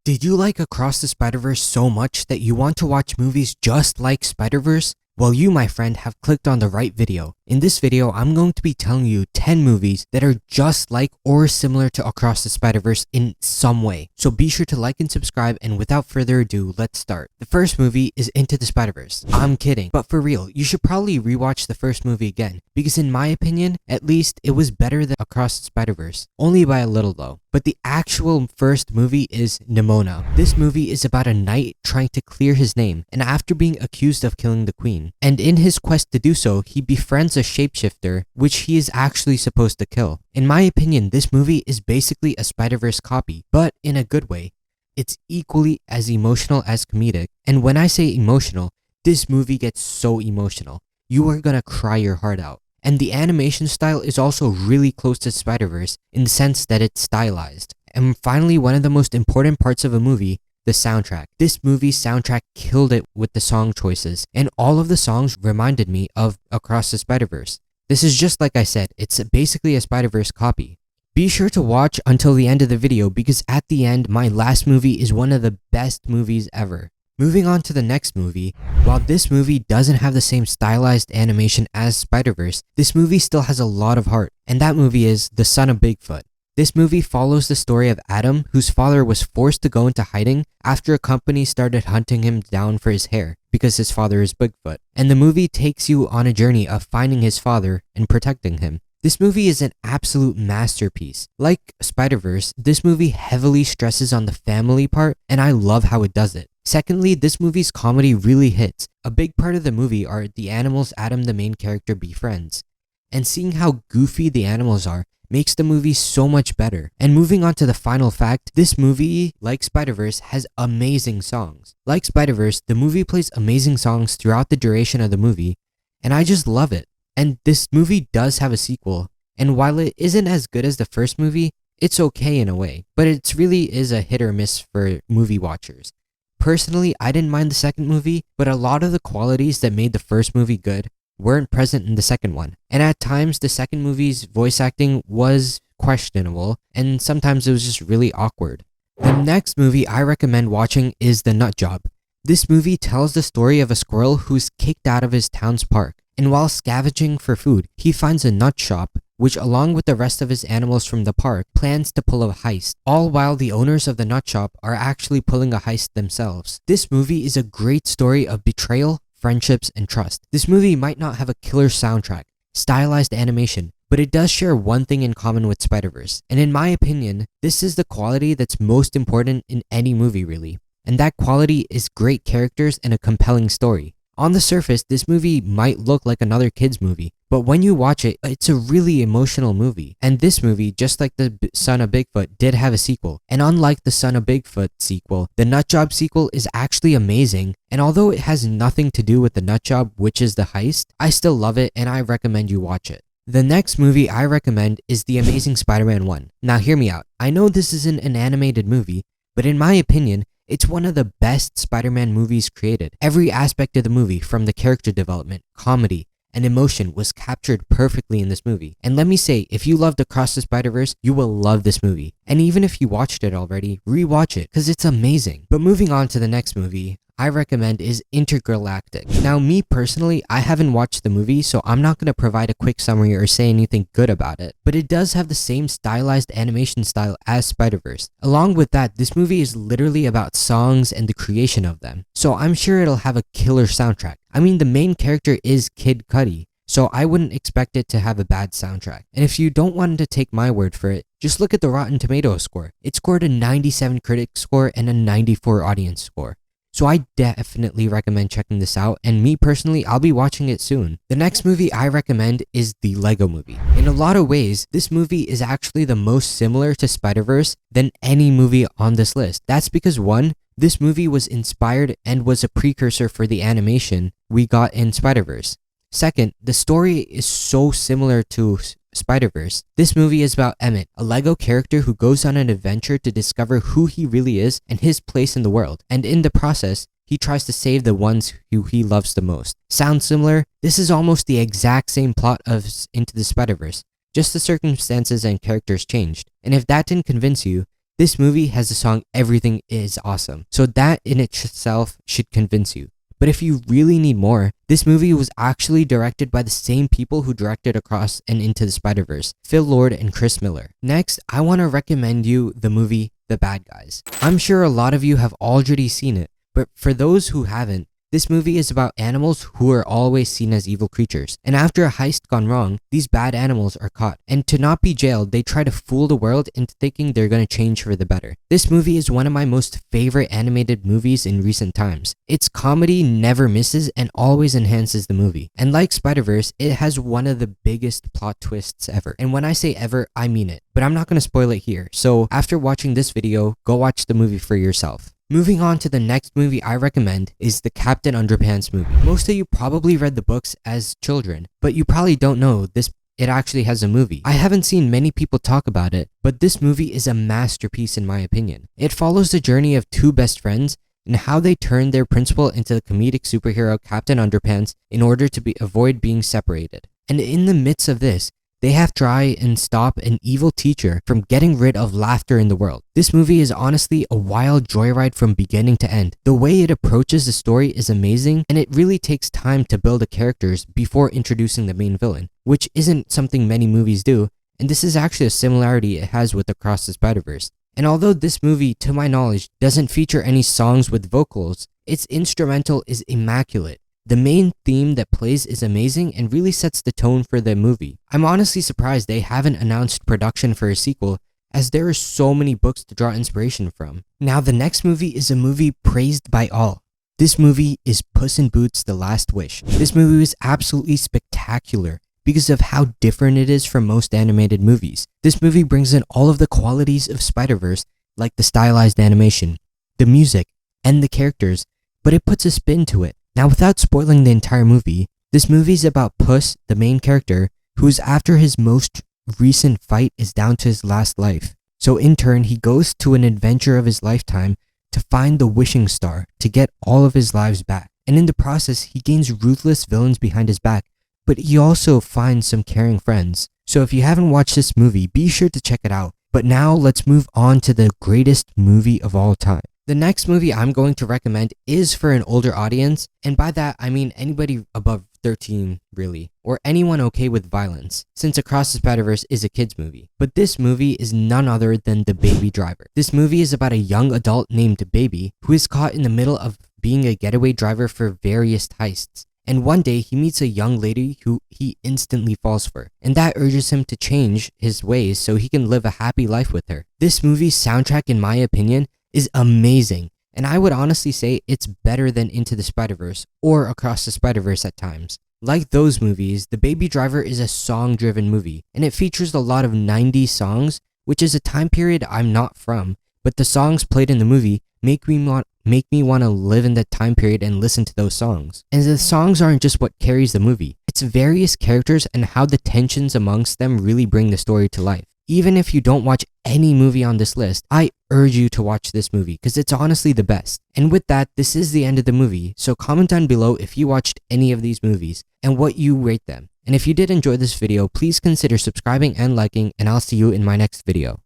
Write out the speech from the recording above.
Did you like Across the Spider-Verse so much that you want to watch movies just like Spider-Verse? Well, you, my friend, have clicked on the right video. In this video, I'm going to be telling you 10 movies that are just like or similar to Across the Spider-Verse in some way. So be sure to like and subscribe, and without further ado, let's start. The first movie is Into the Spider-Verse. I'm kidding, but for real, you should probably rewatch the first movie again, because in my opinion, at least, it was better than Across the Spider-Verse. Only by a little though. But the actual first movie is Nimona. This movie is about a knight trying to clear his name, and after being accused of killing the queen. And in his quest to do so, he befriends a shapeshifter, which he is actually supposed to kill. In my opinion, this movie is basically a Spider-Verse copy, but in a good way. It's equally as emotional as comedic, and when I say emotional, this movie gets so emotional. You are gonna cry your heart out. And the animation style is also really close to Spider-Verse in the sense that it's stylized. And finally, one of the most important parts of a movie, the soundtrack. This movie's soundtrack killed it with the song choices, and all of the songs reminded me of Across the Spider-Verse. This is just like I said, it's basically a Spider-Verse copy. Be sure to watch until the end of the video because at the end, my last movie is one of the best movies ever. Moving on to the next movie, while this movie doesn't have the same stylized animation as Spider-Verse, this movie still has a lot of heart, and that movie is The Son of Bigfoot. This movie follows the story of Adam, whose father was forced to go into hiding after a company started hunting him down for his hair because his father is Bigfoot. And the movie takes you on a journey of finding his father and protecting him. This movie is an absolute masterpiece. Like Spider-Verse, this movie heavily stresses on the family part, and I love how it does it. Secondly, this movie's comedy really hits. A big part of the movie are the animals Adam, the main character, befriends. And seeing how goofy the animals are makes the movie so much better. And moving on to the final fact, this movie, like Spider-Verse, has amazing songs. Like Spider-Verse, the movie plays amazing songs throughout the duration of the movie, and I just love it. And this movie does have a sequel, and while it isn't as good as the first movie, it's okay in a way, but it really is a hit or miss for movie watchers. Personally, I didn't mind the second movie, but a lot of the qualities that made the first movie good weren't present in the second one. And at times, the second movie's voice acting was questionable, and sometimes it was just really awkward. The next movie I recommend watching is The Nut Job. This movie tells the story of a squirrel who's kicked out of his town's park, and while scavenging for food, he finds a nut shop, which along with the rest of his animals from the park, plans to pull a heist, all while the owners of the nut shop are actually pulling a heist themselves. This movie is a great story of betrayal, friendships, and trust. This movie might not have a killer soundtrack, stylized animation, but it does share one thing in common with Spider-Verse. And in my opinion, this is the quality that's most important in any movie really. And that quality is great characters and a compelling story. On the surface, this movie might look like another kid's movie, but when you watch it, it's a really emotional movie. And this movie, just like The Son of Bigfoot, did have a sequel. And unlike The Son of Bigfoot sequel, the Nut Job sequel is actually amazing. And although it has nothing to do with the Nut Job, which is the heist, I still love it and I recommend you watch it. The next movie I recommend is The Amazing Spider-Man 1. Now hear me out. I know this isn't an animated movie, but in my opinion, it's one of the best Spider-Man movies created. Every aspect of the movie, from the character development, comedy, and emotion, was captured perfectly in this movie. And let me say, if you loved Across the Spider-Verse, you will love this movie. And even if you watched it already, rewatch it, because it's amazing. But moving on to the next movie I recommend is Intergalactic. Now, me personally, I haven't watched the movie, so I'm not going to provide a quick summary or say anything good about it. But it does have the same stylized animation style as Spider-Verse. Along with that, this movie is literally about songs and the creation of them. So I'm sure it'll have a killer soundtrack. I mean, the main character is Kid Cudi, so I wouldn't expect it to have a bad soundtrack. And if you don't want to take my word for it, just look at the Rotten Tomatoes score. It scored a 97 critic score and a 94 audience score. So I definitely recommend checking this out, and me personally, I'll be watching it soon. The next movie I recommend is the Lego Movie. In a lot of ways, this movie is actually the most similar to Spider-Verse than any movie on this list. That's because one, this movie was inspired and was a precursor for the animation we got in Spider-Verse. Second, the story is so similar to Spider-Verse. This movie is about Emmett, a Lego character who goes on an adventure to discover who he really is and his place in the world. And in the process, he tries to save the ones who he loves the most. Sounds similar? This is almost the exact same plot of Into the Spider-Verse. Just the circumstances and characters changed. And if that didn't convince you, This movie has the song Everything Is Awesome, so that in itself should convince you. But if you really need more, this movie was actually directed by the same people who directed Across and Into the Spider-Verse, Phil Lord and Chris Miller. Next, I want to recommend you the movie The Bad Guys. I'm sure a lot of you have already seen it, but for those who haven't, this movie is about animals who are always seen as evil creatures. And after a heist gone wrong, these bad animals are caught. And to not be jailed, they try to fool the world into thinking they're going to change for the better. This movie is one of my most favorite animated movies in recent times. Its comedy never misses and always enhances the movie. And like Spider-Verse, it has one of the biggest plot twists ever. And when I say ever, I mean it. But I'm not going to spoil it here. So after watching this video, go watch the movie for yourself. Moving on to the next movie I recommend is the Captain Underpants movie. Most of you probably read the books as children, but you probably don't know it actually has a movie. I haven't seen many people talk about it, but this movie is a masterpiece in my opinion. It follows the journey of two best friends and how they turn their principal into the comedic superhero Captain Underpants in order to avoid being separated. And in the midst of this, they have to try and stop an evil teacher from getting rid of laughter in the world. This movie is honestly a wild joyride from beginning to end. The way it approaches the story is amazing, and it really takes time to build the characters before introducing the main villain, which isn't something many movies do, and this is actually a similarity it has with Across the Spider-Verse. And although this movie, to my knowledge, doesn't feature any songs with vocals, its instrumental is immaculate. The main theme that plays is amazing and really sets the tone for the movie. I'm honestly surprised they haven't announced production for a sequel, as there are so many books to draw inspiration from. Now the next movie is a movie praised by all. This movie is Puss and Boots: The Last Wish. This movie is absolutely spectacular because of how different it is from most animated movies. This movie brings in all of the qualities of Spider-Verse, like the stylized animation, the music, and the characters, but it puts a spin to it. Now, without spoiling the entire movie, this movie is about Puss, the main character, who is after his most recent fight is down to his last life. So in turn, he goes to an adventure of his lifetime to find the wishing star to get all of his lives back. And in the process, he gains ruthless villains behind his back, but he also finds some caring friends. So if you haven't watched this movie, be sure to check it out. But now let's move on to the greatest movie of all time. The next movie I'm going to recommend is for an older audience, and by that I mean anybody above 13 really, or anyone okay with violence, since Across the Spider-Verse is a kids movie. But this movie is none other than The Baby Driver. This movie is about a young adult named Baby who is caught in the middle of being a getaway driver for various heists. And one day he meets a young lady who he instantly falls for, and that urges him to change his ways so he can live a happy life with her. This movie's soundtrack, in my opinion, is amazing, and I would honestly say it's better than Into the Spider-Verse or Across the Spider-Verse at times. Like those movies, The Baby Driver is a song-driven movie, and it features a lot of 90s songs, which is a time period I'm not from, but the songs played in the movie make me want to live in that time period and listen to those songs. And the songs aren't just what carries the movie, it's various characters and how the tensions amongst them really bring the story to life. Even if you don't watch any movie on this list, I urge you to watch this movie because it's honestly the best. And with that, this is the end of the movie, so comment down below if you watched any of these movies and what you rate them. And if you did enjoy this video, please consider subscribing and liking, and I'll see you in my next video.